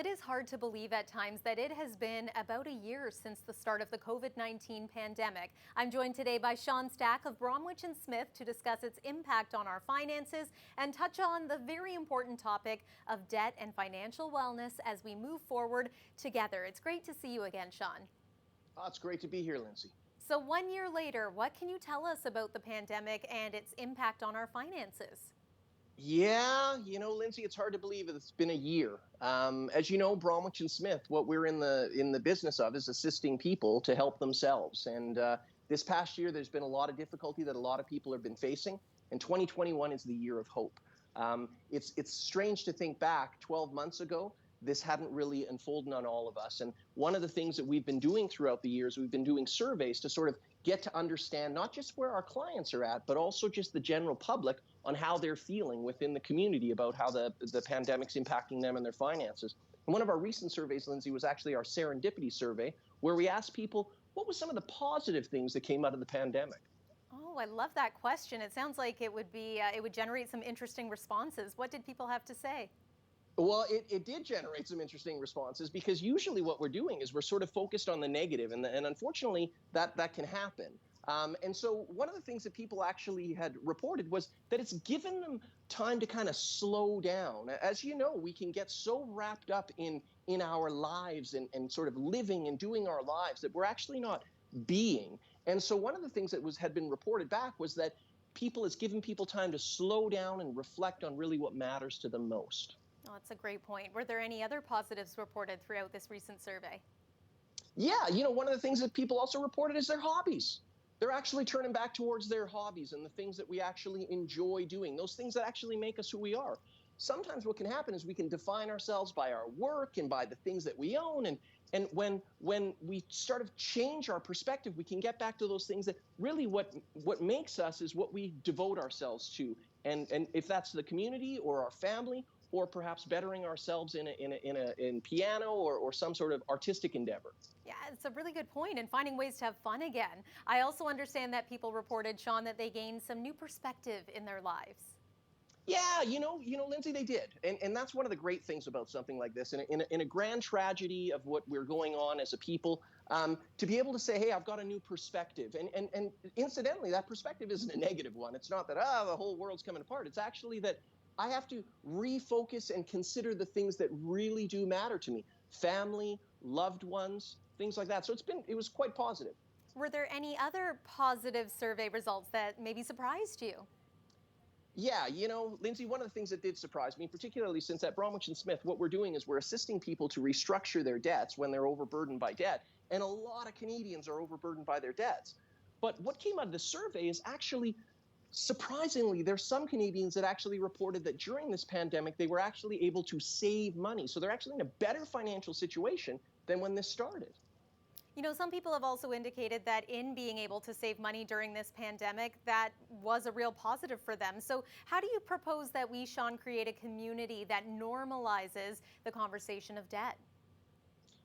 it is hard to believe at times that it has been about a year since the start of the COVID-19 pandemic. I'm joined today by Shawn Stack of Bromwich+Smith to discuss its impact on our finances and touch on the very important topic of debt and financial wellness as we move forward together. It's great to see you again, Shawn. Oh, it's great to be here, Lindsay. So 1 year later, what can you tell us about the pandemic and its impact on our finances? Yeah, Lindsay, it's hard to believe it's been a year. As you know, Bromwich+Smith, what we're in the business of is assisting people to help themselves. And this past year, there's been a lot of difficulty that a lot of people have been facing. And 2021 is the year of hope. It's strange to think back 12 months ago, this hadn't really unfolded on all of us. And one of the things that we've been doing throughout the years, we've been doing surveys to sort of get to understand not just where our clients are at, but also just the general public on how they're feeling within the community about how the pandemic's impacting them and their finances. And one of our recent surveys, Lindsay, was actually our serendipity survey, where we asked people, what was some of the positive things that came out of the pandemic? Oh, I love that question. It sounds like it would generate some interesting responses. What did people have to say? Well, it did generate some interesting responses because usually what we're doing is we're sort of focused on the negative, and unfortunately that can happen. And so one of the things that people actually had reported was that it's given them time to kind of slow down. As you know, we can get so wrapped up in our lives and sort of living and doing our lives that we're actually not being. And so one of the things that had been reported back was that it's given people time to slow down and reflect on really what matters to them most. Oh, that's a great point. Were there any other positives reported throughout this recent survey? Yeah, one of the things that people also reported is their hobbies. They're actually turning back towards their hobbies and the things that we actually enjoy doing, those things that actually make us who we are. Sometimes what can happen is we can define ourselves by our work and by the things that we own. And when we sort of change our perspective, we can get back to those things that really what makes us is what we devote ourselves to. And if that's the community or our family, or perhaps bettering ourselves in piano or some sort of artistic endeavor. Yeah, it's a really good point, and finding ways to have fun again. I also understand that people reported, Shawn, that they gained some new perspective in their lives. Yeah, Lindsay, they did. And that's one of the great things about something like this. In a grand tragedy of what we're going on as a people, to be able to say, hey, I've got a new perspective. And incidentally, that perspective isn't a negative one. It's not that, the whole world's coming apart. It's actually that I have to refocus and consider the things that really do matter to me. Family, loved ones, things like that. So it was quite positive. Were there any other positive survey results that maybe surprised you? Yeah, Lindsay, one of the things that did surprise me, particularly since at Bromwich+Smith, what we're doing is we're assisting people to restructure their debts when they're overburdened by debt. And a lot of Canadians are overburdened by their debts. But what came out of the survey is actually, surprisingly, there's some Canadians that actually reported that during this pandemic, they were actually able to save money. So they're actually in a better financial situation than when this started. Some people have also indicated that in being able to save money during this pandemic, that was a real positive for them. So how do you propose that we, Shawn, create a community that normalizes the conversation of debt?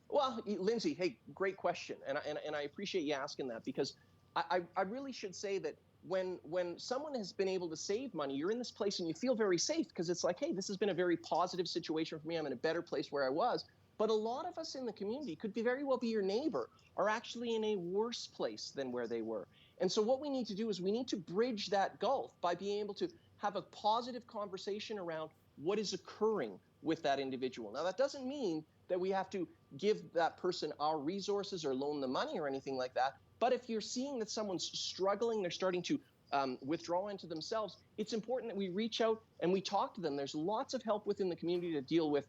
Well, Lindsay, hey, great question. And I appreciate you asking that because I really should say that when someone has been able to save money, you're in this place and you feel very safe because it's like, hey, this has been a very positive situation for me. I'm in a better place where I was. But a lot of us in the community could very well be your neighbor, are actually in a worse place than where they were. And so what we need to do is we need to bridge that gulf by being able to have a positive conversation around what is occurring with that individual. Now, that doesn't mean that we have to give that person our resources or loan them money or anything like that. But if you're seeing that someone's struggling, they're starting to withdraw into themselves, it's important that we reach out and we talk to them. There's lots of help within the community to deal with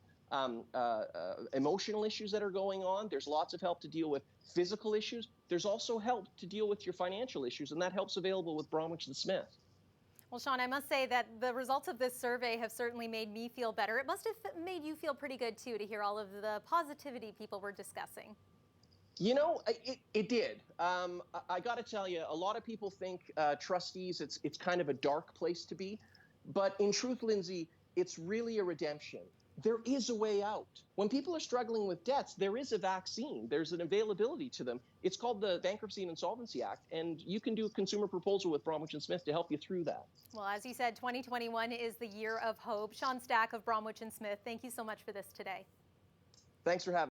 emotional issues that are going on. There's lots of help to deal with physical issues. There's also help to deal with your financial issues, and that help's available with Bromwich+Smith. Well, Shawn, I must say that the results of this survey have certainly made me feel better. It must have made you feel pretty good, too, to hear all of the positivity people were discussing. It did. I got to tell you, a lot of people think trustees, it's kind of a dark place to be. But in truth, Lindsay, it's really a redemption. There is a way out. When people are struggling with debts, there is a vaccine. There's an availability to them. It's called the Bankruptcy and Insolvency Act, and you can do a consumer proposal with Bromwich+Smith to help you through that. Well, as you said, 2021 is the year of hope. Shawn Stack of Bromwich+Smith, thank you so much for this today. Thanks for having me.